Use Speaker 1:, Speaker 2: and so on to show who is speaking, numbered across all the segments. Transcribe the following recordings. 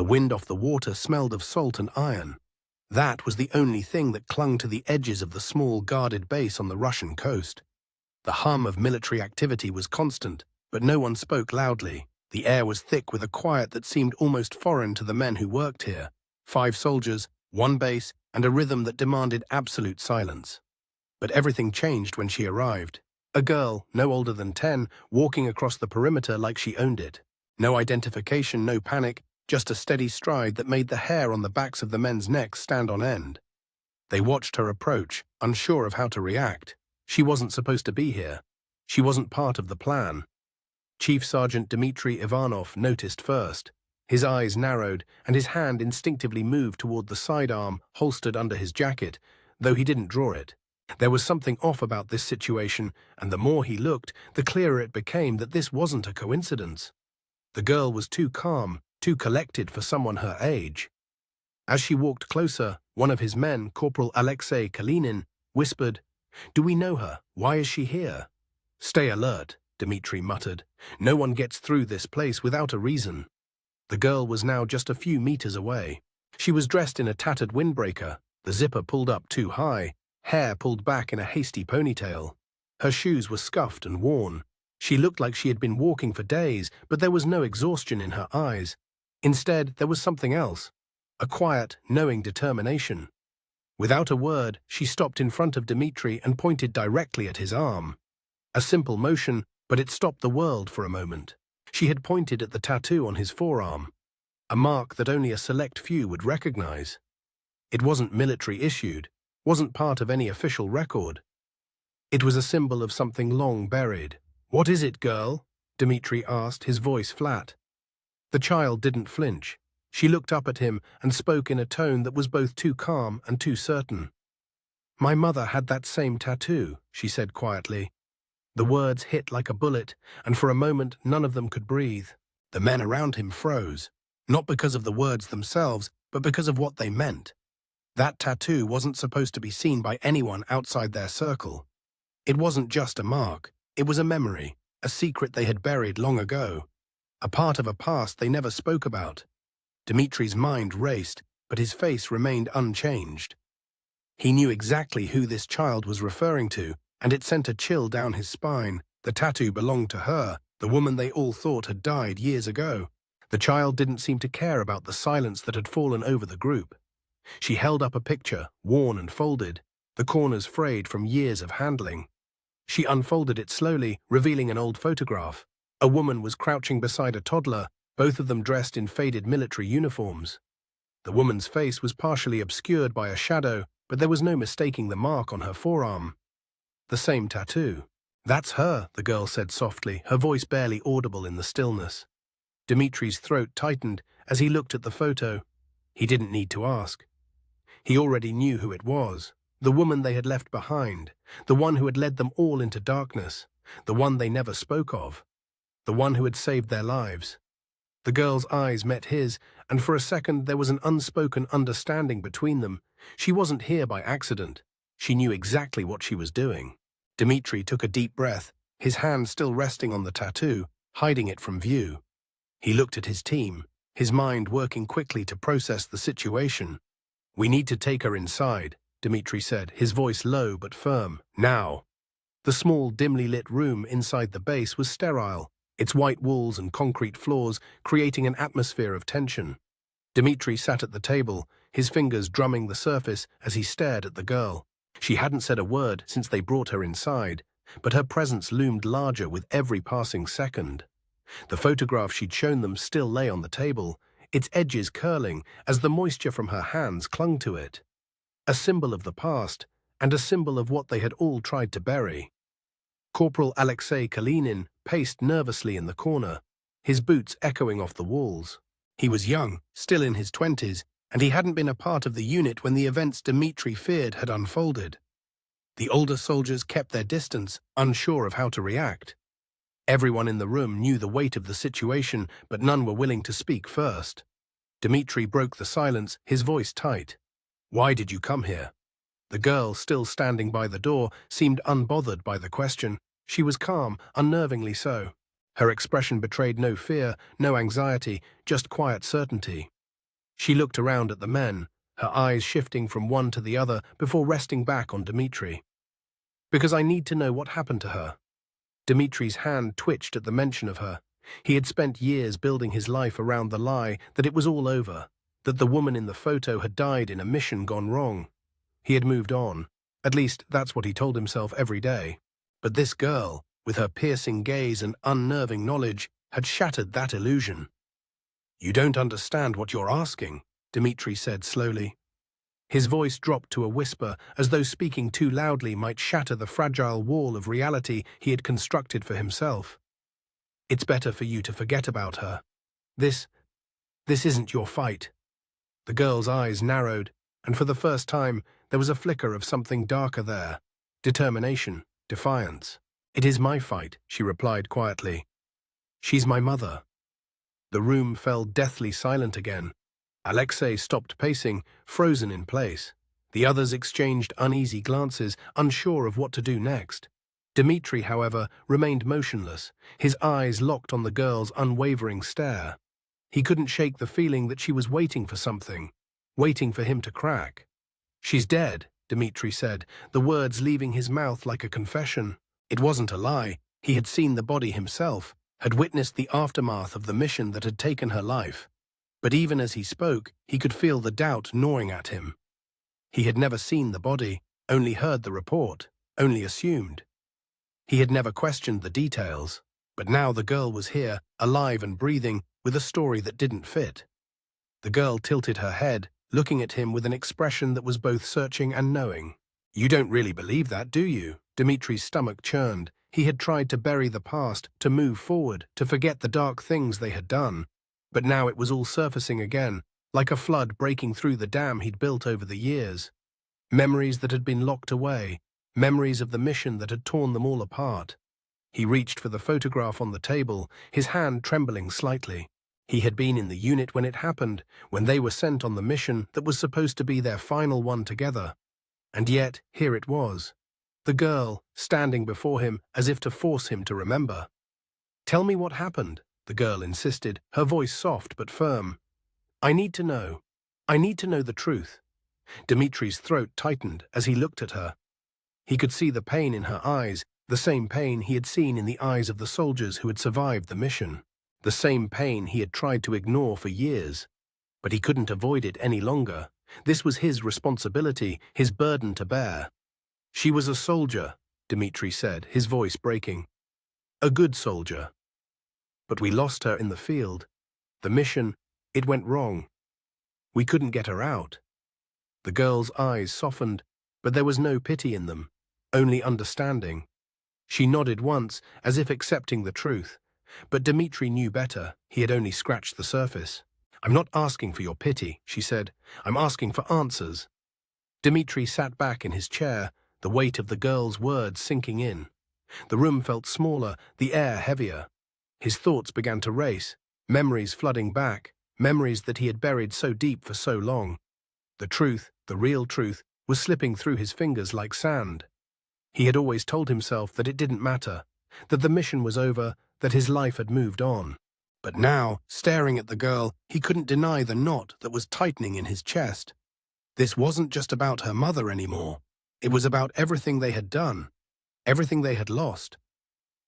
Speaker 1: The wind off the water smelled of salt and iron. That was the only thing that clung to the edges of the small guarded base on the Russian coast. The hum of military activity was constant, but no one spoke loudly. The air was thick with a quiet that seemed almost foreign to the men who worked here. 5 soldiers, 1 base, and a rhythm that demanded absolute silence. But everything changed when she arrived. A girl, no older than 10, walking across the perimeter like she owned it. No identification, no panic, just a steady stride that made the hair on the backs of the men's necks stand on end. They watched her approach, unsure of how to react. She wasn't supposed to be here. She wasn't part of the plan. Chief Sergeant Dmitry Ivanov noticed first. His eyes narrowed, and his hand instinctively moved toward the sidearm holstered under his jacket, though he didn't draw it. There was something off about this situation, and the more he looked, the clearer it became that this wasn't a coincidence. The girl was too calm, too collected for someone her age. As she walked closer, one of his men, Corporal Alexei Kalinin, whispered, "Do we know her? Why is she here?" "Stay alert," Dmitry muttered. "No one gets through this place without a reason." The girl was now just a few meters away. She was dressed in a tattered windbreaker, the zipper pulled up too high, hair pulled back in a hasty ponytail. Her shoes were scuffed and worn. She looked like she had been walking for days, but there was no exhaustion in her eyes. Instead, there was something else, a quiet, knowing determination. Without a word, she stopped in front of Dmitry and pointed directly at his arm. A simple motion, but it stopped the world for a moment. She had pointed at the tattoo on his forearm, a mark that only a select few would recognize. It wasn't military issued, wasn't part of any official record. It was a symbol of something long buried. "What is it, girl?" Dmitry asked, his voice flat. The child didn't flinch. She looked up at him and spoke in a tone that was both too calm and too certain. "My mother had that same tattoo," she said quietly. The words hit like a bullet, and for a moment none of them could breathe. The men around him froze, not because of the words themselves, but because of what they meant. That tattoo wasn't supposed to be seen by anyone outside their circle. It wasn't just a mark, it was a memory, a secret they had buried long ago, a part of a past they never spoke about. Dmitry's mind raced, but his face remained unchanged. He knew exactly who this child was referring to, and it sent a chill down his spine. The tattoo belonged to her, the woman they all thought had died years ago. The child didn't seem to care about the silence that had fallen over the group. She held up a picture, worn and folded, the corners frayed from years of handling. She unfolded it slowly, revealing an old photograph. A woman was crouching beside a toddler, both of them dressed in faded military uniforms. The woman's face was partially obscured by a shadow, but there was no mistaking the mark on her forearm. The same tattoo. "That's her," the girl said softly, her voice barely audible in the stillness. Dmitry's throat tightened as he looked at the photo. He didn't need to ask. He already knew who it was. The woman they had left behind, the one who had led them all into darkness, the one they never spoke of, the one who had saved their lives. The girl's eyes met his, and for a second there was an unspoken understanding between them. She wasn't here by accident. She knew exactly what she was doing. Dmitry took a deep breath, his hand still resting on the tattoo, hiding it from view. He looked at his team, his mind working quickly to process the situation. "We need to take her inside," Dmitry said, his voice low but firm. "Now." The small, dimly lit room inside the base was sterile, its white walls and concrete floors creating an atmosphere of tension. Dmitry sat at the table, his fingers drumming the surface as he stared at the girl. She hadn't said a word since they brought her inside, but her presence loomed larger with every passing second. The photograph she'd shown them still lay on the table, its edges curling as the moisture from her hands clung to it. A symbol of the past, and a symbol of what they had all tried to bury. Corporal Alexei Kalinin paced nervously in the corner, his boots echoing off the walls. He was young, still in his 20s, and he hadn't been a part of the unit when the events Dmitry feared had unfolded. The older soldiers kept their distance, unsure of how to react. Everyone in the room knew the weight of the situation, but none were willing to speak first. Dmitry broke the silence, his voice tight. "Why did you come here?" The girl, still standing by the door, seemed unbothered by the question. She was calm, unnervingly so. Her expression betrayed no fear, no anxiety, just quiet certainty. She looked around at the men, her eyes shifting from one to the other before resting back on Dmitri. Because I need to know what happened to her. Dmitri's hand twitched at the mention of her. He had spent years building his life around the lie that it was all over, that the woman in the photo had died in a mission gone wrong. He had moved on. At least that's what he told himself every day. But this girl, with her piercing gaze and unnerving knowledge, had shattered that illusion. "You don't understand what you're asking," Dmitri said slowly. His voice dropped to a whisper, as though speaking too loudly might shatter the fragile wall of reality he had constructed for himself. "It's better for you to forget about her. This isn't your fight." The girl's eyes narrowed, and for the first time there was a flicker of something darker there. Determination, defiance. "It is my fight," she replied quietly. "She's my mother." The room fell deathly silent again. Alexei stopped pacing, frozen in place. The others exchanged uneasy glances, unsure of what to do next. Dmitri, however, remained motionless, his eyes locked on the girl's unwavering stare. He couldn't shake the feeling that she was waiting for something, waiting for him to crack. "She's dead," Dmitri said, the words leaving his mouth like a confession. It wasn't a lie. He had seen the body himself, had witnessed the aftermath of the mission that had taken her life. But even as he spoke, he could feel the doubt gnawing at him. He had never seen the body, only heard the report, only assumed. He had never questioned the details, but now the girl was here, alive and breathing, with a story that didn't fit. The girl tilted her head, looking at him with an expression that was both searching and knowing. "You don't really believe that, do you?" Dmitri's stomach churned. He had tried to bury the past, to move forward, to forget the dark things they had done. But now it was all surfacing again, like a flood breaking through the dam he'd built over the years. Memories that had been locked away, memories of the mission that had torn them all apart. He reached for the photograph on the table, his hand trembling slightly. He had been in the unit when it happened, when they were sent on the mission that was supposed to be their final one together. And yet, here it was. The girl, standing before him as if to force him to remember. "Tell me what happened," the girl insisted, her voice soft but firm. "I need to know. I need to know the truth." Dmitri's throat tightened as he looked at her. He could see the pain in her eyes, the same pain he had seen in the eyes of the soldiers who had survived the mission. The same pain he had tried to ignore for years. But he couldn't avoid it any longer. This was his responsibility, his burden to bear. "She was a soldier," Dmitri said, his voice breaking. "A good soldier. But we lost her in the field. The mission, it went wrong. We couldn't get her out." The girl's eyes softened, but there was no pity in them, only understanding. She nodded once, as if accepting the truth. But Dmitri knew better. He had only scratched the surface. "I'm not asking for your pity," she said. "I'm asking for answers." Dmitri sat back in his chair, the weight of the girl's words sinking in. The room felt smaller, the air heavier. His thoughts began to race, memories flooding back, memories that he had buried so deep for so long. The truth, the real truth, was slipping through his fingers like sand. He had always told himself that it didn't matter, that the mission was over, that his life had moved on. But now, staring at the girl, he couldn't deny the knot that was tightening in his chest. This wasn't just about her mother anymore. It was about everything they had done, everything they had lost.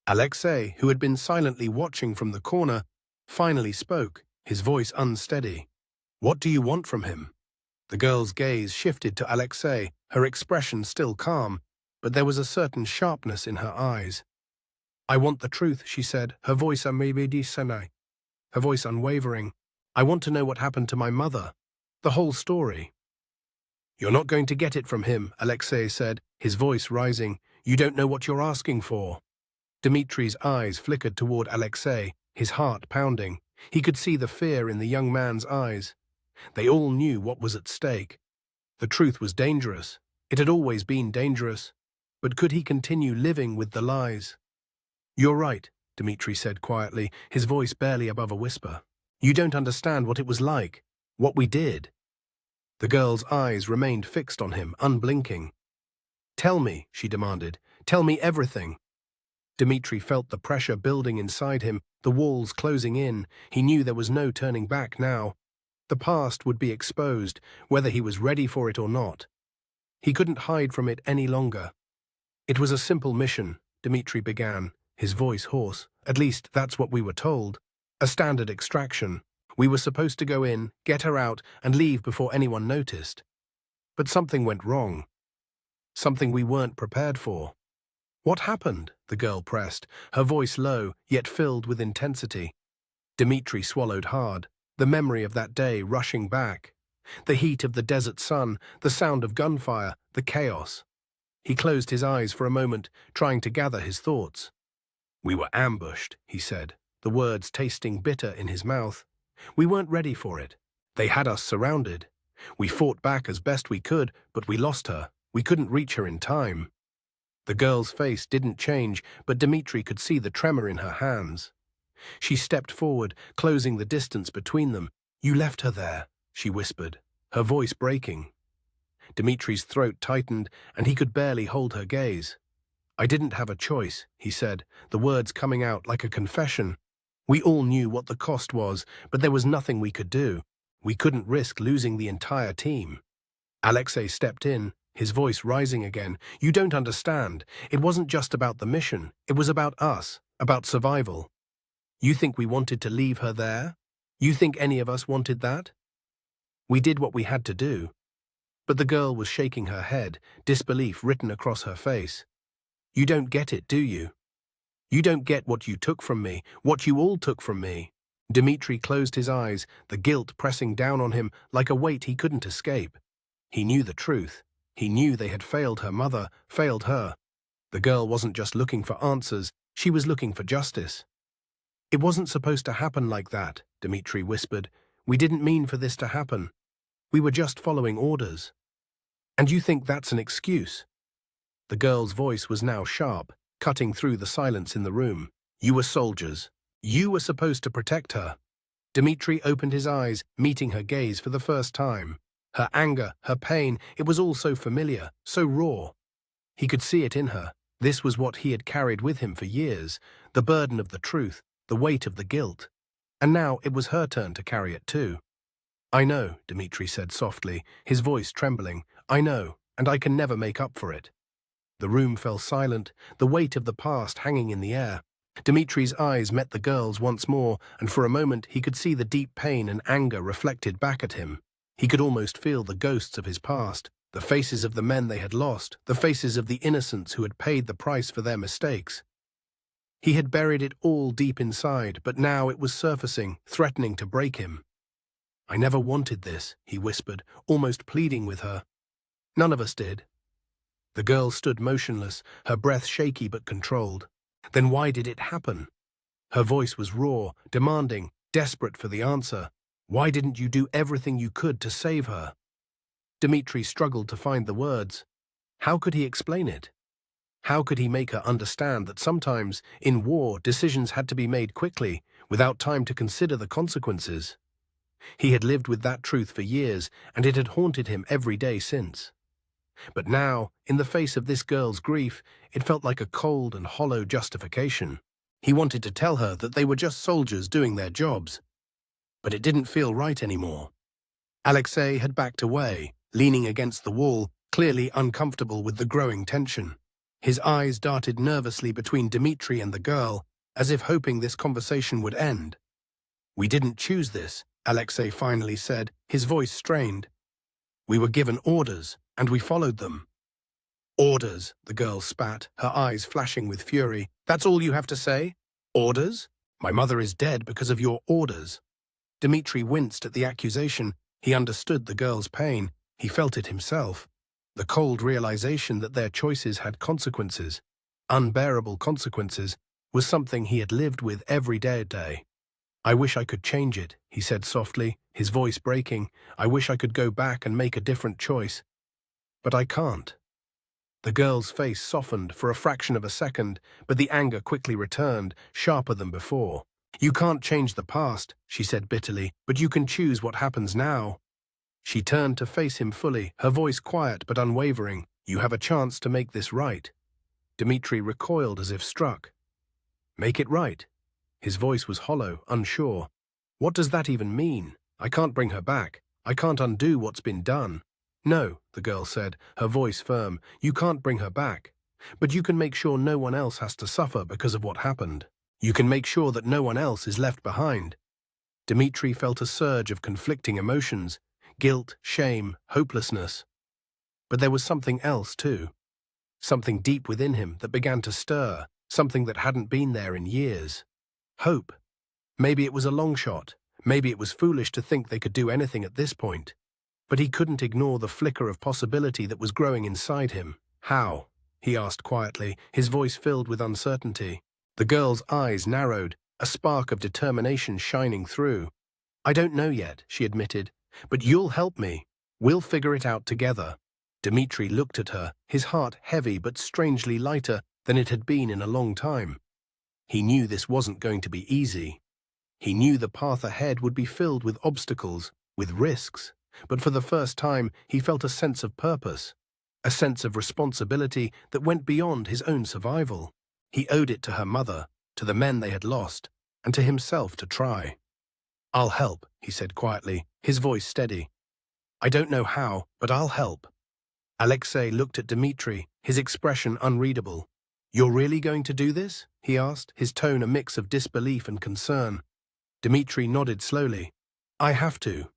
Speaker 1: Alexei, who had been silently watching from the corner, finally spoke, his voice unsteady. "What do you want from him?" The girl's gaze shifted to Alexei, her expression still calm, but there was a certain sharpness in her eyes. "I want the truth," she said, her voice unwavering. "I want to know what happened to my mother. The whole story." "You're not going to get it from him," Alexei said, his voice rising. "You don't know what you're asking for." Dmitri's eyes flickered toward Alexei, his heart pounding. He could see the fear in the young man's eyes. They all knew what was at stake. The truth was dangerous. It had always been dangerous. But could he continue living with the lies? "You're right," Dmitri said quietly, his voice barely above a whisper. "You don't understand what it was like, what we did." The girl's eyes remained fixed on him, unblinking. "Tell me," she demanded. "Tell me everything." Dmitri felt the pressure building inside him, the walls closing in. He knew there was no turning back now. The past would be exposed, whether he was ready for it or not. He couldn't hide from it any longer. It was a simple mission, Dmitri began, his voice hoarse. At least that's what we were told. A standard extraction. We were supposed to go in, get her out, and leave before anyone noticed. But something went wrong. Something we weren't prepared for. What happened? The girl pressed, her voice low, yet filled with intensity. Dmitri swallowed hard, the memory of that day rushing back. The heat of the desert sun, the sound of gunfire, the chaos. He closed his eyes for a moment, trying to gather his thoughts. We were ambushed, he said, the words tasting bitter in his mouth. We weren't ready for it. They had us surrounded. We fought back as best we could, but we lost her. We couldn't reach her in time. The girl's face didn't change, but Dmitri could see the tremor in her hands. She stepped forward, closing the distance between them. You left her there, she whispered, her voice breaking. Dmitri's throat tightened, and he could barely hold her gaze. I didn't have a choice, he said, the words coming out like a confession. We all knew what the cost was, but there was nothing we could do. We couldn't risk losing the entire team. Alexei stepped in, his voice rising again. You don't understand. It wasn't just about the mission. It was about us, about survival. You think we wanted to leave her there? You think any of us wanted that? We did what we had to do. But the girl was shaking her head, disbelief written across her face. You don't get it, do you? You don't get what you took from me, what you all took from me. Dmitri closed his eyes, the guilt pressing down on him like a weight he couldn't escape. He knew the truth. He knew they had failed her mother, failed her. The girl wasn't just looking for answers, she was looking for justice. It wasn't supposed to happen like that, Dmitri whispered. We didn't mean for this to happen. We were just following orders. And you think that's an excuse? The girl's voice was now sharp, cutting through the silence in the room. You were soldiers. You were supposed to protect her. Dmitri opened his eyes, meeting her gaze for the first time. Her anger, her pain, it was all so familiar, so raw. He could see it in her. This was what he had carried with him for years, the burden of the truth, the weight of the guilt. And now it was her turn to carry it too. I know, Dmitri said softly, his voice trembling. I know, and I can never make up for it. The room fell silent, the weight of the past hanging in the air. Dmitri's eyes met the girl's once more, and for a moment he could see the deep pain and anger reflected back at him. He could almost feel the ghosts of his past, the faces of the men they had lost, the faces of the innocents who had paid the price for their mistakes. He had buried it all deep inside, but now it was surfacing, threatening to break him. I never wanted this, he whispered, almost pleading with her. None of us did. The girl stood motionless, her breath shaky but controlled. Then why did it happen? Her voice was raw, demanding, desperate for the answer. Why didn't you do everything you could to save her? Dmitri struggled to find the words. How could he explain it? How could he make her understand that sometimes, in war, decisions had to be made quickly, without time to consider the consequences? He had lived with that truth for years, and it had haunted him every day since. But now, in the face of this girl's grief, it felt like a cold and hollow justification. He wanted to tell her that they were just soldiers doing their jobs. But it didn't feel right anymore. Alexei had backed away, leaning against the wall, clearly uncomfortable with the growing tension. His eyes darted nervously between Dmitri and the girl, as if hoping this conversation would end. We didn't choose this, Alexei finally said, his voice strained. We were given orders, and we followed them. Orders, the girl spat, her eyes flashing with fury. That's all you have to say? Orders? My mother is dead because of your orders. Dmitri winced at the accusation. He understood the girl's pain. He felt it himself. The cold realization that their choices had consequences, unbearable consequences, was something he had lived with every day. I wish I could change it, he said softly, his voice breaking. I wish I could go back and make a different choice. But I can't. The girl's face softened for a fraction of a second, but the anger quickly returned, sharper than before. You can't change the past, she said bitterly, but you can choose what happens now. She turned to face him fully, her voice quiet but unwavering. You have a chance to make this right. Dmitri recoiled as if struck. Make it right? His voice was hollow, unsure. What does that even mean? I can't bring her back. I can't undo what's been done. No, the girl said, her voice firm, you can't bring her back. But you can make sure no one else has to suffer because of what happened. You can make sure that no one else is left behind. Dmitri felt a surge of conflicting emotions, guilt, shame, hopelessness. But there was something else too. Something deep within him that began to stir, something that hadn't been there in years. Hope. Maybe it was a long shot. Maybe it was foolish to think they could do anything at this point. But he couldn't ignore the flicker of possibility that was growing inside him. How? He asked quietly, his voice filled with uncertainty. The girl's eyes narrowed, a spark of determination shining through. I don't know yet, she admitted, but you'll help me. We'll figure it out together. Dmitri looked at her, his heart heavy but strangely lighter than it had been in a long time. He knew this wasn't going to be easy. He knew the path ahead would be filled with obstacles, with risks, but for the first time he felt a sense of purpose, a sense of responsibility that went beyond his own survival. He owed it to her mother, to the men they had lost, and to himself to try. I'll help, he said quietly, his voice steady. I don't know how, but I'll help. Alexei looked at Dmitri, his expression unreadable. You're really going to do this? He asked, his tone a mix of disbelief and concern. Dmitri nodded slowly. I have to.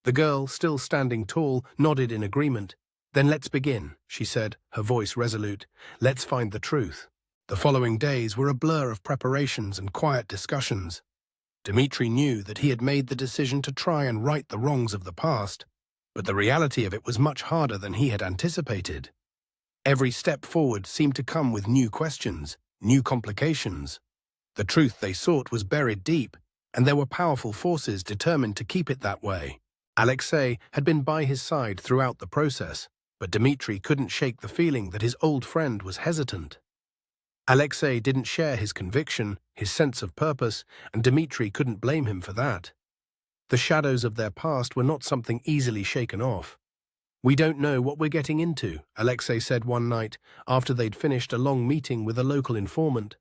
Speaker 1: The girl, still standing tall, nodded in agreement. Then let's begin, she said, her voice resolute. Let's find the truth. The following days were a blur of preparations and quiet discussions. Dmitri knew that he had made the decision to try and right the wrongs of the past, but the reality of it was much harder than he had anticipated. Every step forward seemed to come with new questions, new complications. The truth they sought was buried deep, and there were powerful forces determined to keep it that way. Alexei had been by his side throughout the process, but Dmitri couldn't shake the feeling that his old friend was hesitant. Alexei didn't share his conviction, his sense of purpose, and Dmitri couldn't blame him for that. The shadows of their past were not something easily shaken off. We don't know what we're getting into, Alexei said one night after they'd finished a long meeting with a local informant.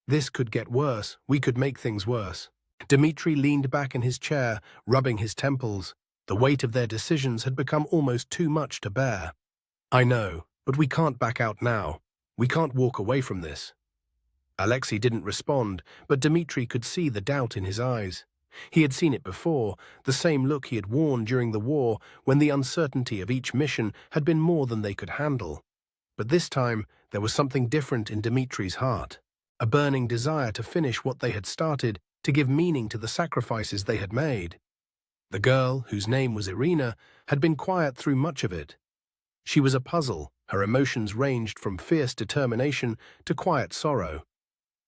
Speaker 1: This could get worse, we could make things worse. Dmitri leaned back in his chair, rubbing his temples. The weight of their decisions had become almost too much to bear. I know, but we can't back out now. We can't walk away from this. Alexei didn't respond, but Dmitri could see the doubt in his eyes. He had seen it before, the same look he had worn during the war when the uncertainty of each mission had been more than they could handle. But this time, there was something different in Dmitri's heart. A burning desire to finish what they had started, to give meaning to the sacrifices they had made. The girl, whose name was Irina, had been quiet through much of it. She was a puzzle. Her emotions ranged from fierce determination to quiet sorrow.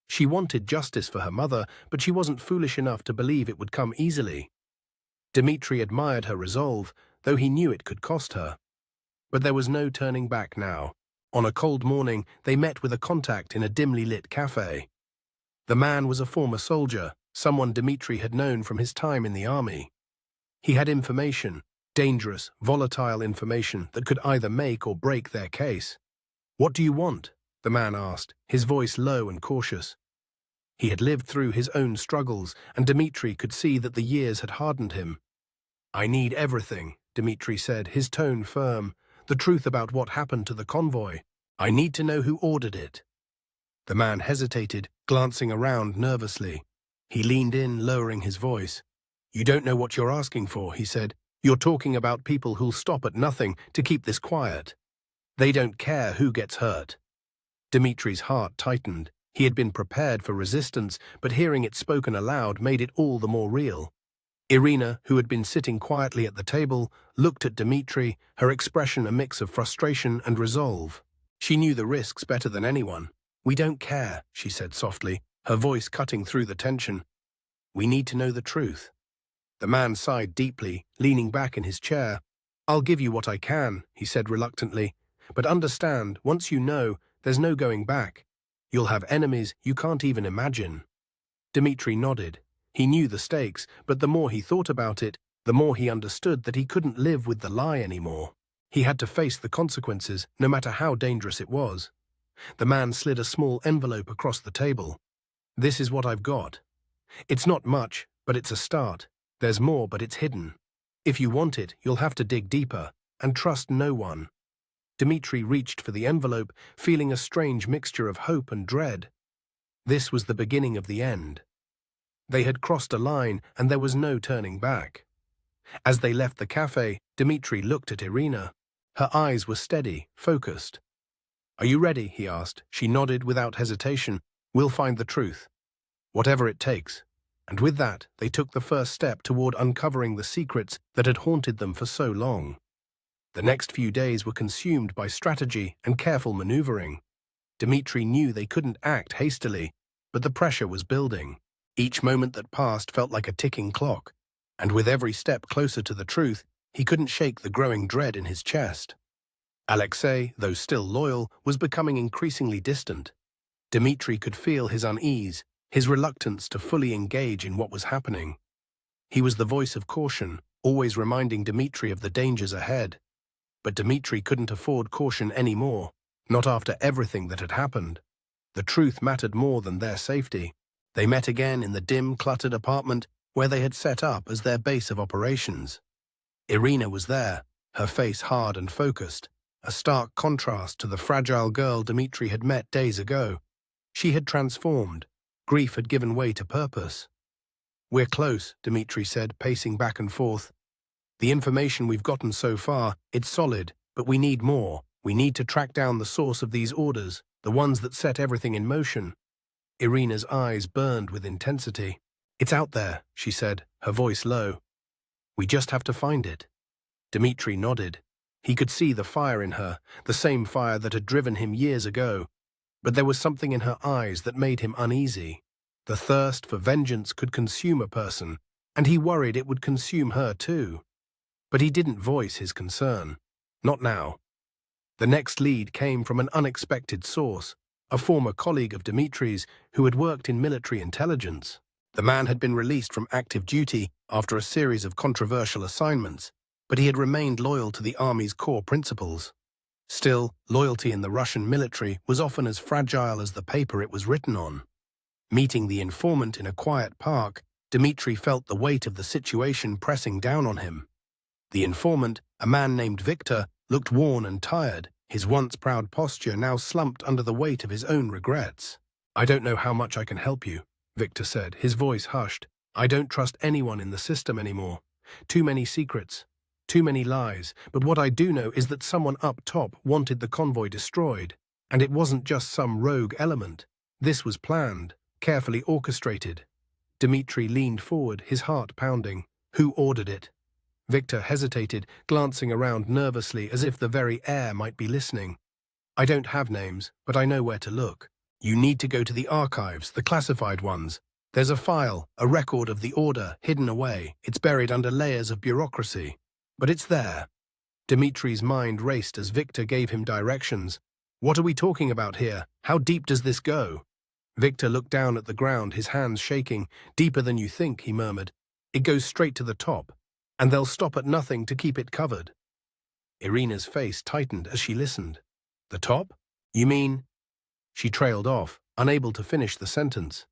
Speaker 1: She wanted justice for her mother, but she wasn't foolish enough to believe it would come easily. Dmitri admired her resolve, though he knew it could cost her. But there was no turning back now. On a cold morning, they met with a contact in a dimly lit cafe. The man was a former soldier, someone Dmitri had known from his time in the army. He had information, dangerous, volatile information that could either make or break their case. What do you want? The man asked, his voice low and cautious. He had lived through his own struggles, and Dmitri could see that the years had hardened him. I need everything, Dmitri said, his tone firm. The truth about what happened to the convoy. I need to know who ordered it. The man hesitated, glancing around nervously. He leaned in, lowering his voice. You don't know what you're asking for, he said. You're talking about people who'll stop at nothing to keep this quiet. They don't care who gets hurt. Dmitri's heart tightened. He had been prepared for resistance, but hearing it spoken aloud made it all the more real. Irina, who had been sitting quietly at the table, looked at Dmitri, her expression a mix of frustration and resolve. She knew the risks better than anyone. We don't care, she said softly, her voice cutting through the tension. We need to know the truth. The man sighed deeply, leaning back in his chair. I'll give you what I can, he said reluctantly. But understand, once you know, there's no going back. You'll have enemies you can't even imagine. Dmitri nodded. He knew the stakes, but the more he thought about it, the more he understood that he couldn't live with the lie anymore. He had to face the consequences, no matter how dangerous it was. The man slid a small envelope across the table. This is what I've got. It's not much, but it's a start. There's more, but it's hidden. If you want it, you'll have to dig deeper, and trust no one. Dmitri reached for the envelope, feeling a strange mixture of hope and dread. This was the beginning of the end. They had crossed a line, and there was no turning back. As they left the cafe, Dmitri looked at Irina. Her eyes were steady, focused. "Are you ready?" he asked. She nodded without hesitation. "We'll find the truth. Whatever it takes." And with that, they took the first step toward uncovering the secrets that had haunted them for so long. The next few days were consumed by strategy and careful maneuvering. Dmitri knew they couldn't act hastily, but the pressure was building. Each moment that passed felt like a ticking clock, and with every step closer to the truth, he couldn't shake the growing dread in his chest. Alexei, though still loyal, was becoming increasingly distant. Dmitri could feel his unease, his reluctance to fully engage in what was happening. He was the voice of caution, always reminding Dmitri of the dangers ahead. But Dmitri couldn't afford caution anymore, not after everything that had happened. The truth mattered more than their safety. They met again in the dim, cluttered apartment where they had set up as their base of operations. Irina was there, her face hard and focused, a stark contrast to the fragile girl Dmitri had met days ago. She had transformed. Grief had given way to purpose. "We're close," Dmitri said, pacing back and forth. "The information we've gotten so far, it's solid, but we need more. We need to track down the source of these orders, the ones that set everything in motion." Irina's eyes burned with intensity. "It's out there," she said, her voice low. "We just have to find it." Dmitri nodded. He could see the fire in her, the same fire that had driven him years ago. But there was something in her eyes that made him uneasy. The thirst for vengeance could consume a person, and he worried it would consume her too. But he didn't voice his concern. Not now. The next lead came from an unexpected source, a former colleague of Dmitri's who had worked in military intelligence. The man had been released from active duty after a series of controversial assignments, but he had remained loyal to the army's core principles. Still, loyalty in the Russian military was often as fragile as the paper it was written on. Meeting the informant in a quiet park, Dmitri felt the weight of the situation pressing down on him. The informant, a man named Victor, looked worn and tired, his once proud posture now slumped under the weight of his own regrets. "I don't know how much I can help you," Victor said, his voice hushed. "I don't trust anyone in the system anymore. Too many secrets. Too many lies, but what I do know is that someone up top wanted the convoy destroyed, and it wasn't just some rogue element. This was planned, carefully orchestrated." Dmitri leaned forward, his heart pounding. "Who ordered it?" Victor hesitated, glancing around nervously as if the very air might be listening. "I don't have names, but I know where to look. You need to go to the archives, the classified ones. There's a file, a record of the order, hidden away. It's buried under layers of bureaucracy. But it's there." Dmitri's mind raced as Victor gave him directions. "What are we talking about here? How deep does this go?" Victor looked down at the ground, his hands shaking. "Deeper than you think," he murmured. "It goes straight to the top, and they'll stop at nothing to keep it covered." Irina's face tightened as she listened. "The top? You mean—" She trailed off, unable to finish the sentence.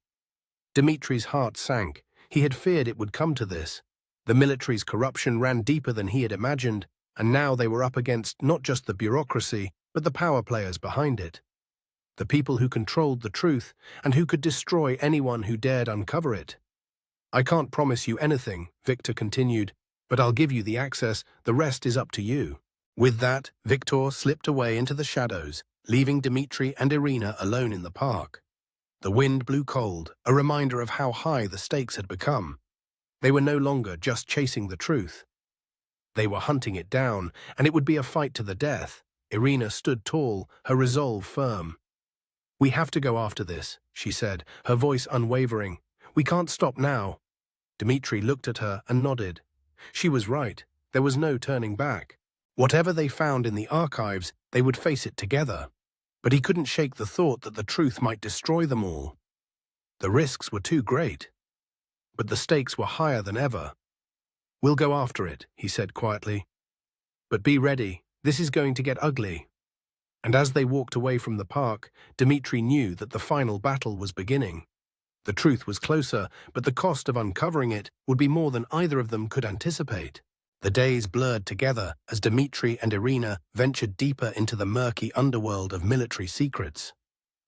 Speaker 1: Dmitri's heart sank. He had feared it would come to this. The military's corruption ran deeper than he had imagined, and now they were up against not just the bureaucracy, but the power players behind it. The people who controlled the truth and who could destroy anyone who dared uncover it. "I can't promise you anything," Victor continued, "but I'll give you the access. The rest is up to you." With that, Victor slipped away into the shadows, leaving Dmitri and Irina alone in the park. The wind blew cold, a reminder of how high the stakes had become. They were no longer just chasing the truth. They were hunting it down, and it would be a fight to the death. Irina stood tall, her resolve firm. "We have to go after this," she said, her voice unwavering. "We can't stop now." Dmitri looked at her and nodded. She was right. There was no turning back. Whatever they found in the archives, they would face it together. But he couldn't shake the thought that the truth might destroy them all. The risks were too great. But the stakes were higher than ever. "We'll go after it," he said quietly. "But be ready, this is going to get ugly." And as they walked away from the park, Dmitri knew that the final battle was beginning. The truth was closer, but the cost of uncovering it would be more than either of them could anticipate. The days blurred together as Dmitri and Irina ventured deeper into the murky underworld of military secrets.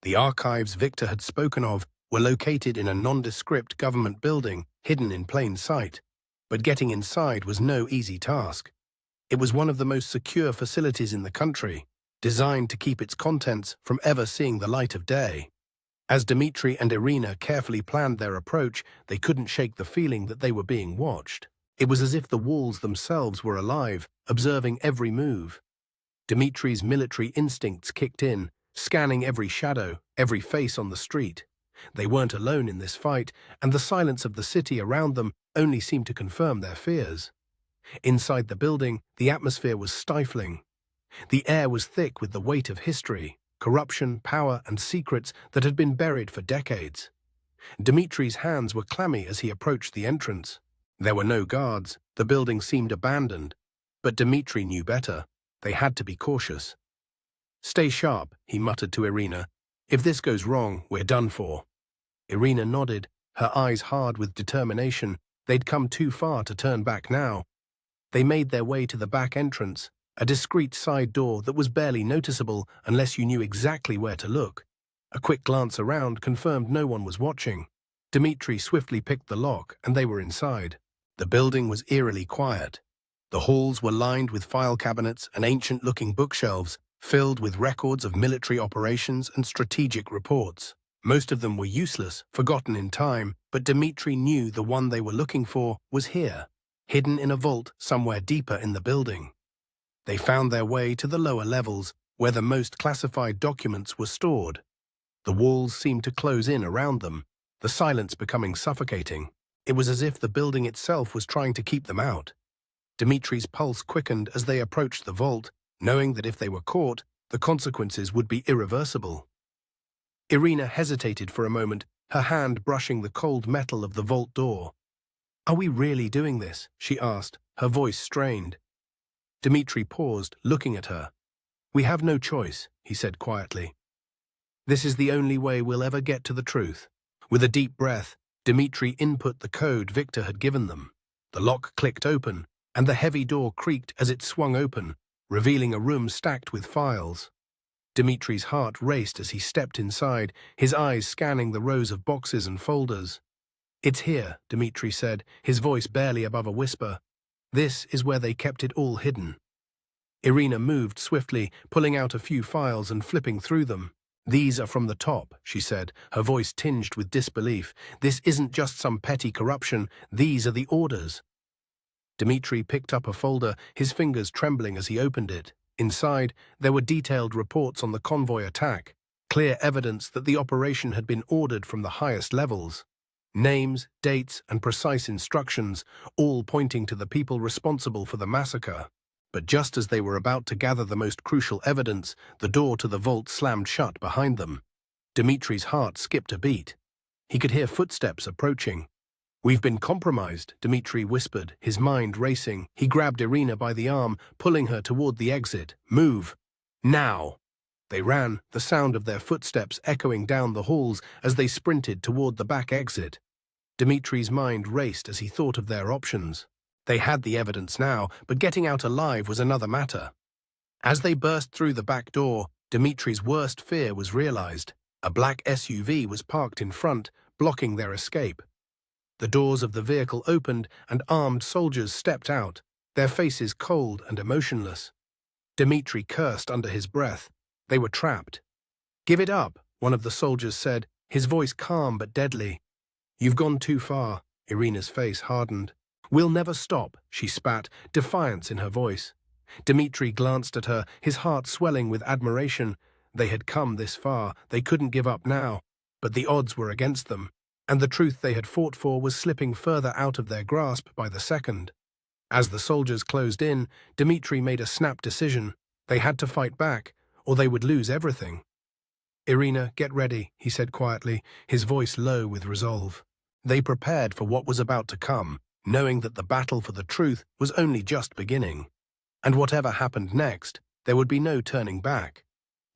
Speaker 1: The archives Victor had spoken of were located in a nondescript government building hidden in plain sight, but getting inside was no easy task. It was one of the most secure facilities in the country, designed to keep its contents from ever seeing the light of day. As Dmitri and Irina carefully planned their approach, they couldn't shake the feeling that they were being watched. It was as if the walls themselves were alive, observing every move. Dmitri's military instincts kicked in, scanning every shadow, every face on the street. They weren't alone in this fight, and the silence of the city around them only seemed to confirm their fears. Inside the building, the atmosphere was stifling. The air was thick with the weight of history, corruption, power, and secrets that had been buried for decades. Dmitri's hands were clammy as he approached the entrance. There were no guards, the building seemed abandoned, but Dmitri knew better. They had to be cautious. "Stay sharp," he muttered to Irina. "If this goes wrong, we're done for." Irina nodded, her eyes hard with determination. They'd come too far to turn back now. They made their way to the back entrance, a discreet side door that was barely noticeable unless you knew exactly where to look. A quick glance around confirmed no one was watching. Dmitri swiftly picked the lock, and they were inside. The building was eerily quiet. The halls were lined with file cabinets and ancient-looking bookshelves, filled with records of military operations and strategic reports. Most of them were useless, forgotten in time, but Dmitri knew the one they were looking for was here, hidden in a vault somewhere deeper in the building. They found their way to the lower levels, where the most classified documents were stored. The walls seemed to close in around them, the silence becoming suffocating. It was as if the building itself was trying to keep them out. Dmitri's pulse quickened as they approached the vault, knowing that if they were caught, the consequences would be irreversible. Irina hesitated for a moment, her hand brushing the cold metal of the vault door. "Are we really doing this?" she asked, her voice strained. Dmitri paused, looking at her. "We have no choice," he said quietly. "This is the only way we'll ever get to the truth." With a deep breath, Dmitri input the code Victor had given them. The lock clicked open, and the heavy door creaked as it swung open, revealing a room stacked with files. Dmitri's heart raced as he stepped inside, his eyes scanning the rows of boxes and folders. "It's here," Dmitri said, his voice barely above a whisper. "This is where they kept it all hidden." Irina moved swiftly, pulling out a few files and flipping through them. "These are from the top," she said, her voice tinged with disbelief. "This isn't just some petty corruption, these are the orders." Dmitri picked up a folder, his fingers trembling as he opened it. Inside, there were detailed reports on the convoy attack, clear evidence that the operation had been ordered from the highest levels. Names, dates, and precise instructions, all pointing to the people responsible for the massacre. But just as they were about to gather the most crucial evidence, the door to the vault slammed shut behind them. Dmitri's heart skipped a beat. He could hear footsteps approaching. "We've been compromised," Dmitri whispered, his mind racing. He grabbed Irina by the arm, pulling her toward the exit. "Move! Now!" They ran, the sound of their footsteps echoing down the halls as they sprinted toward the back exit. Dmitri's mind raced as he thought of their options. They had the evidence now, but getting out alive was another matter. As they burst through the back door, Dmitri's worst fear was realized. A black SUV was parked in front, blocking their escape. The doors of the vehicle opened and armed soldiers stepped out, their faces cold and emotionless. Dmitri cursed under his breath. They were trapped. "Give it up," one of the soldiers said, his voice calm but deadly. "You've gone too far." Irina's face hardened. "We'll never stop," she spat, defiance in her voice. Dmitri glanced at her, his heart swelling with admiration. They had come this far, they couldn't give up now, but the odds were against them, and the truth they had fought for was slipping further out of their grasp by the second. As the soldiers closed in, Dmitri made a snap decision. They had to fight back, or they would lose everything. "Irina, get ready," he said quietly, his voice low with resolve. They prepared for what was about to come, knowing that the battle for the truth was only just beginning. And whatever happened next, there would be no turning back.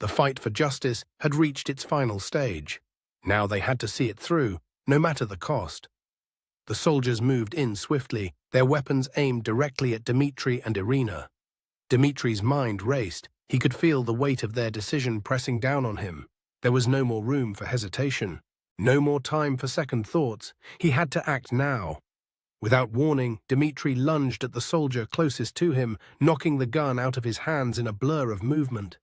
Speaker 1: The fight for justice had reached its final stage. Now they had to see it through, no matter the cost. The soldiers moved in swiftly, their weapons aimed directly at Dmitri and Irina. Dmitri's mind raced. He could feel the weight of their decision pressing down on him. There was no more room for hesitation, no more time for second thoughts. He had to act now. Without warning, Dmitri lunged at the soldier closest to him, knocking the gun out of his hands in a blur of movement.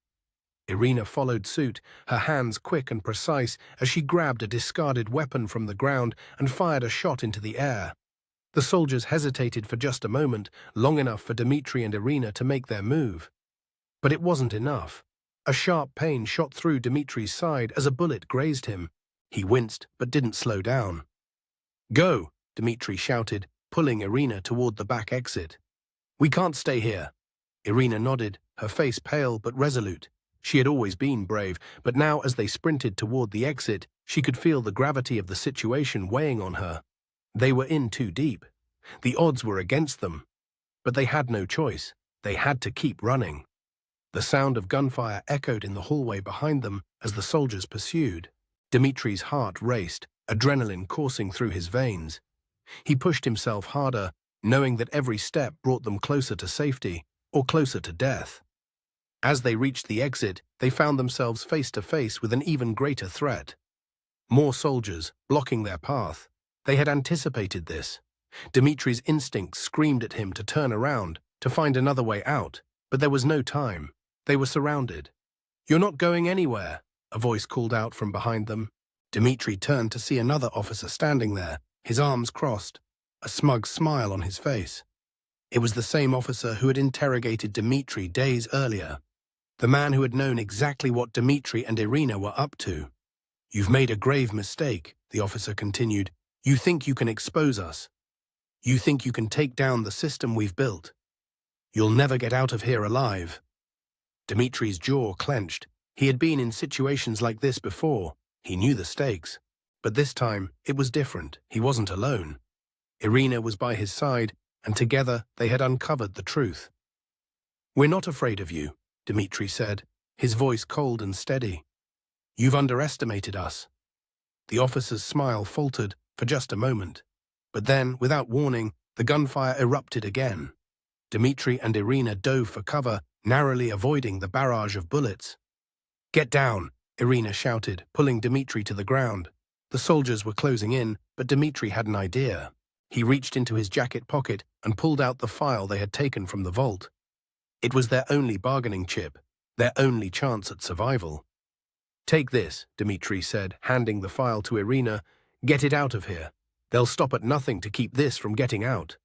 Speaker 1: Irina followed suit, her hands quick and precise as she grabbed a discarded weapon from the ground and fired a shot into the air. The soldiers hesitated for just a moment, long enough for Dmitri and Irina to make their move. But it wasn't enough. A sharp pain shot through Dmitri's side as a bullet grazed him. He winced but didn't slow down. "Go!" Dmitri shouted, pulling Irina toward the back exit. "We can't stay here." Irina nodded, her face pale but resolute. She had always been brave, but now as they sprinted toward the exit, she could feel the gravity of the situation weighing on her. They were in too deep. The odds were against them. But they had no choice. They had to keep running. The sound of gunfire echoed in the hallway behind them as the soldiers pursued. Dmitri's heart raced, adrenaline coursing through his veins. He pushed himself harder, knowing that every step brought them closer to safety, or closer to death. As they reached the exit, they found themselves face to face with an even greater threat. More soldiers, blocking their path. They had anticipated this. Dmitri's instincts screamed at him to turn around, to find another way out, but there was no time. They were surrounded. "You're not going anywhere," a voice called out from behind them. Dmitri turned to see another officer standing there, his arms crossed, a smug smile on his face. It was the same officer who had interrogated Dmitri days earlier. The man who had known exactly what Dmitri and Irina were up to. "You've made a grave mistake," the officer continued. "You think you can expose us. You think you can take down the system we've built. You'll never get out of here alive." Dmitri's jaw clenched. He had been in situations like this before. He knew the stakes. But this time, it was different. He wasn't alone. Irina was by his side, and together they had uncovered the truth. "We're not afraid of you," Dmitri said, his voice cold and steady. "You've underestimated us." The officer's smile faltered for just a moment. But then, without warning, the gunfire erupted again. Dmitri and Irina dove for cover, narrowly avoiding the barrage of bullets. "Get down!" Irina shouted, pulling Dmitri to the ground. The soldiers were closing in, but Dmitri had an idea. He reached into his jacket pocket and pulled out the file they had taken from the vault. It was their only bargaining chip, their only chance at survival. "Take this," Dmitri said, handing the file to Irina. "Get it out of here. They'll stop at nothing to keep this from getting out."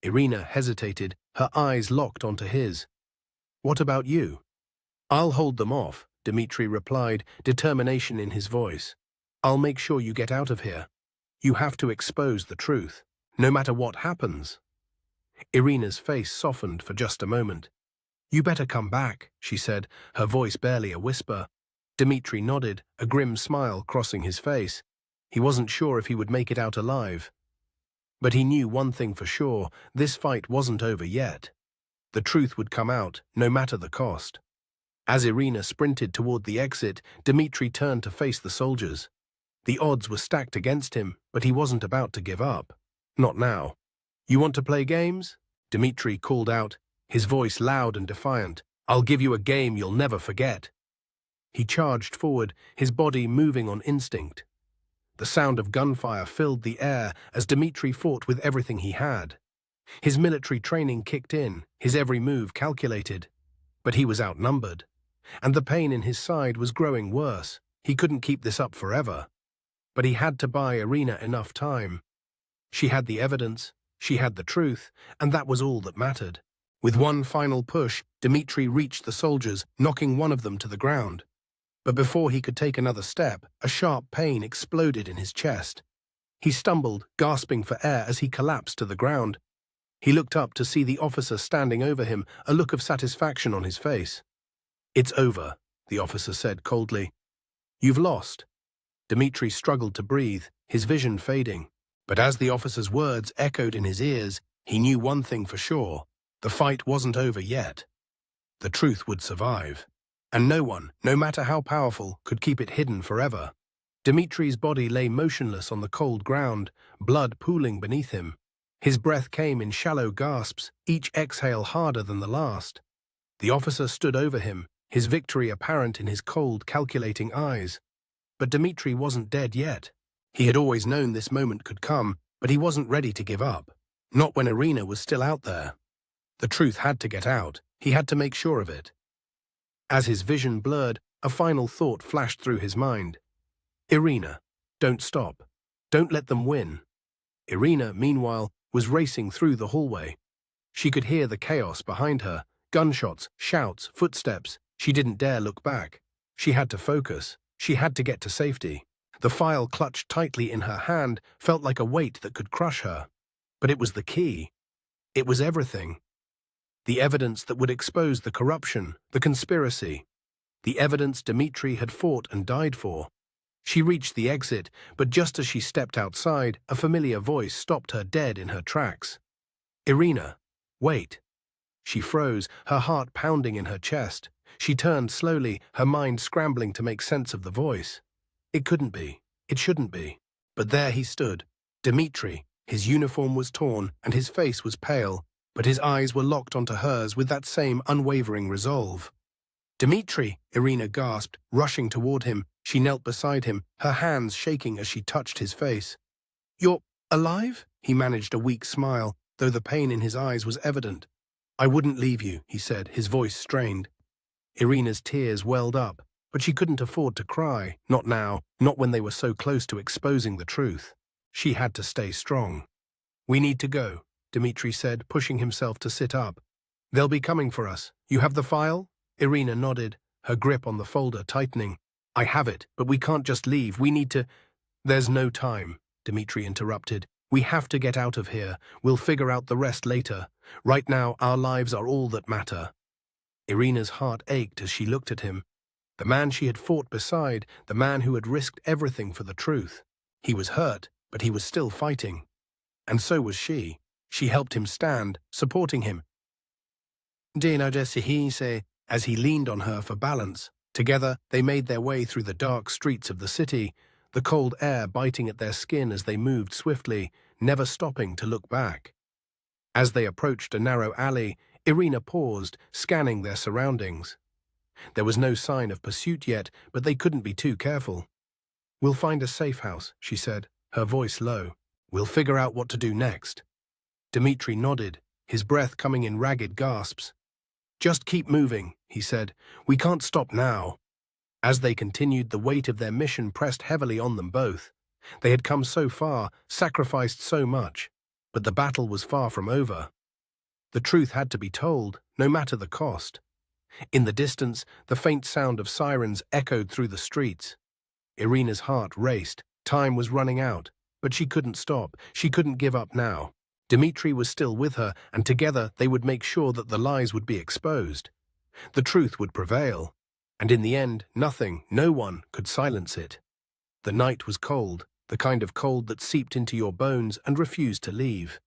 Speaker 1: Irina hesitated, her eyes locked onto his. "What about you?" "I'll hold them off," Dmitri replied, determination in his voice. "I'll make sure you get out of here. You have to expose the truth, no matter what happens." Irina's face softened for just a moment. "You better come back," she said, her voice barely a whisper. Dmitri nodded, a grim smile crossing his face. He wasn't sure if he would make it out alive. But he knew one thing for sure, this fight wasn't over yet. The truth would come out, no matter the cost. As Irina sprinted toward the exit, Dmitri turned to face the soldiers. The odds were stacked against him, but he wasn't about to give up. Not now. "You want to play games?" Dmitri called out, his voice loud and defiant. "I'll give you a game you'll never forget." He charged forward, his body moving on instinct. The sound of gunfire filled the air as Dmitri fought with everything he had. His military training kicked in, his every move calculated. But he was outnumbered. And the pain in his side was growing worse. He couldn't keep this up forever. But he had to buy Irina enough time. She had the evidence, she had the truth, and that was all that mattered. With one final push, Dmitri reached the soldiers, knocking one of them to the ground. But before he could take another step, a sharp pain exploded in his chest. He stumbled, gasping for air as he collapsed to the ground. He looked up to see the officer standing over him, a look of satisfaction on his face. "It's over," the officer said coldly. "You've lost." Dmitri struggled to breathe, his vision fading. But as the officer's words echoed in his ears, he knew one thing for sure. The fight wasn't over yet. The truth would survive. And no one, no matter how powerful, could keep it hidden forever. Dimitri's body lay motionless on the cold ground, blood pooling beneath him. His breath came in shallow gasps, each exhale harder than the last. The officer stood over him, his victory apparent in his cold, calculating eyes. But Dimitri wasn't dead yet. He had always known this moment could come, but he wasn't ready to give up. Not when Irina was still out there. The truth had to get out. He had to make sure of it. As his vision blurred, a final thought flashed through his mind. Irina, don't stop. Don't let them win. Irina, meanwhile, was racing through the hallway. She could hear the chaos behind her, gunshots, shouts, footsteps. She didn't dare look back. She had to focus. She had to get to safety. The file clutched tightly in her hand felt like a weight that could crush her. But it was the key. It was everything. The evidence that would expose the corruption, the conspiracy. The evidence Dimitri had fought and died for. She reached the exit, but just as she stepped outside, a familiar voice stopped her dead in her tracks. Irina, wait. She froze, her heart pounding in her chest. She turned slowly, her mind scrambling to make sense of the voice. It couldn't be. It shouldn't be. But there he stood, Dimitri. His uniform was torn, and his face was pale, but his eyes were locked onto hers with that same unwavering resolve. Dimitri, Irina gasped, rushing toward him. She knelt beside him, her hands shaking as she touched his face. You're alive? He managed a weak smile, though the pain in his eyes was evident. I wouldn't leave you, he said, his voice strained. Irina's tears welled up, but she couldn't afford to cry, not now, not when they were so close to exposing the truth. She had to stay strong. We need to go, Dimitri said, pushing himself to sit up. They'll be coming for us. You have the file? Irina nodded, her grip on the folder tightening. I have it, but we can't just leave. We need to… There's no time, Dimitri interrupted. We have to get out of here. We'll figure out the rest later. Right now, our lives are all that matter. Irina's heart ached as she looked at him. The man she had fought beside, the man who had risked everything for the truth. He was hurt, but he was still fighting. And so was she. She helped him stand, supporting him. As he leaned on her for balance. Together, they made their way through the dark streets of the city, the cold air biting at their skin as they moved swiftly, never stopping to look back. As they approached a narrow alley, Irina paused, scanning their surroundings. There was no sign of pursuit yet, but they couldn't be too careful. We'll find a safe house, she said, her voice low. We'll figure out what to do next. Dimitri nodded, his breath coming in ragged gasps. Just keep moving, he said. We can't stop now. As they continued, the weight of their mission pressed heavily on them both. They had come so far, sacrificed so much, but the battle was far from over. The truth had to be told, no matter the cost. In the distance, the faint sound of sirens echoed through the streets. Irina's heart raced. Time was running out, but she couldn't stop. She couldn't give up now. Dimitri was still with her, and together they would make sure that the lies would be exposed. The truth would prevail, and in the end, nothing, no one could silence it. The night was cold, the kind of cold that seeped into your bones and refused to leave.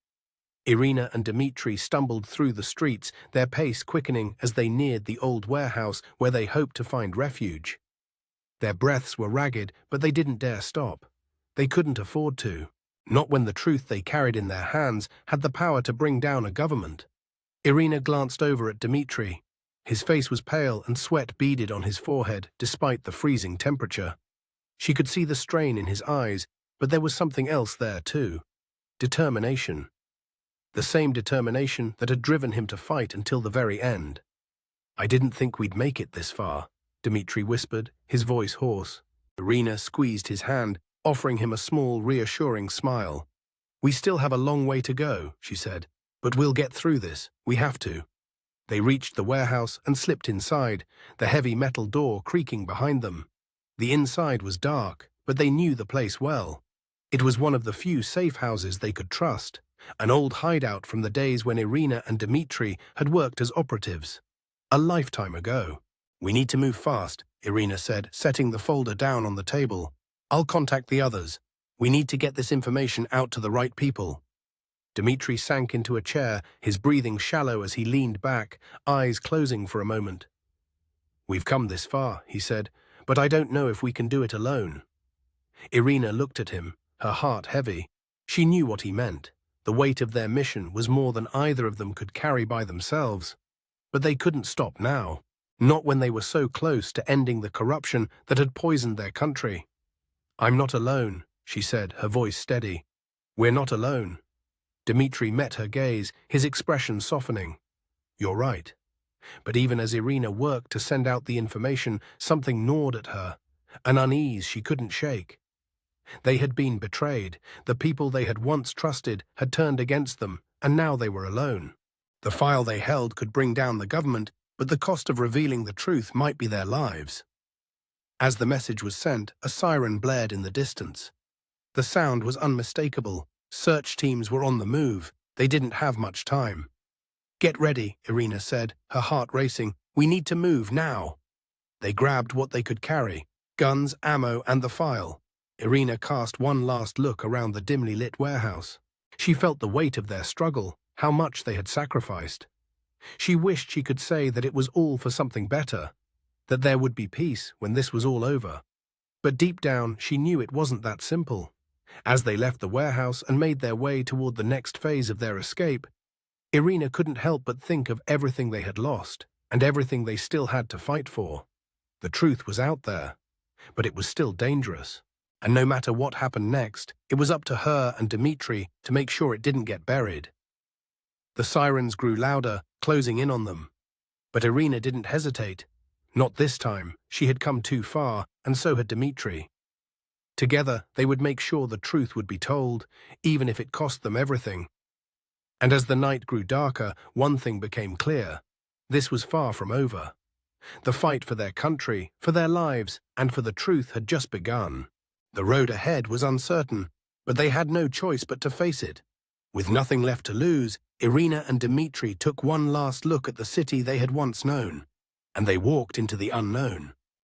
Speaker 1: Irina and Dimitri stumbled through the streets, their pace quickening as they neared the old warehouse where they hoped to find refuge. Their breaths were ragged, but they didn't dare stop. They couldn't afford to. Not when the truth they carried in their hands had the power to bring down a government. Irina glanced over at Dimitri. His face was pale and sweat beaded on his forehead despite the freezing temperature. She could see the strain in his eyes, but there was something else there too. Determination. The same determination that had driven him to fight until the very end. I didn't think we'd make it this far, Dimitri whispered, his voice hoarse. Irina squeezed his hand, offering him a small, reassuring smile. We still have a long way to go, she said, but we'll get through this. We have to. They reached the warehouse and slipped inside, the heavy metal door creaking behind them. The inside was dark, but they knew the place well. It was one of the few safe houses they could trust, an old hideout from the days when Irina and Dimitri had worked as operatives. A lifetime ago. We need to move fast, Irina said, setting the folder down on the table. I'll contact the others. We need to get this information out to the right people. Dimitri sank into a chair, his breathing shallow as he leaned back, eyes closing for a moment. We've come this far, he said, but I don't know if we can do it alone. Irina looked at him, her heart heavy. She knew what he meant. The weight of their mission was more than either of them could carry by themselves. But they couldn't stop now. Not when they were so close to ending the corruption that had poisoned their country. "I'm not alone," she said, her voice steady. "We're not alone." Dmitri met her gaze, his expression softening. "You're right." But even as Irina worked to send out the information, something gnawed at her, an unease she couldn't shake. They had been betrayed. The people they had once trusted had turned against them, and now they were alone. The file they held could bring down the government, but the cost of revealing the truth might be their lives. As the message was sent, a siren blared in the distance. The sound was unmistakable. Search teams were on the move. They didn't have much time. "Get ready," Irina said, her heart racing. "We need to move now." They grabbed what they could carry, guns, ammo, and the file. Irina cast one last look around the dimly lit warehouse. She felt the weight of their struggle, how much they had sacrificed. She wished she could say that it was all for something better, that there would be peace when this was all over. But deep down, she knew it wasn't that simple. As they left the warehouse and made their way toward the next phase of their escape, Irina couldn't help but think of everything they had lost and everything they still had to fight for. The truth was out there, but it was still dangerous. And no matter what happened next, it was up to her and Dmitri to make sure it didn't get buried. The sirens grew louder, closing in on them. But Irina didn't hesitate. Not this time. She had come too far, and so had Dmitri. Together, they would make sure the truth would be told, even if it cost them everything. And as the night grew darker, one thing became clear. This was far from over. The fight for their country, for their lives, and for the truth had just begun. The road ahead was uncertain, but they had no choice but to face it. With nothing left to lose, Irina and Dmitri took one last look at the city they had once known, and they walked into the unknown.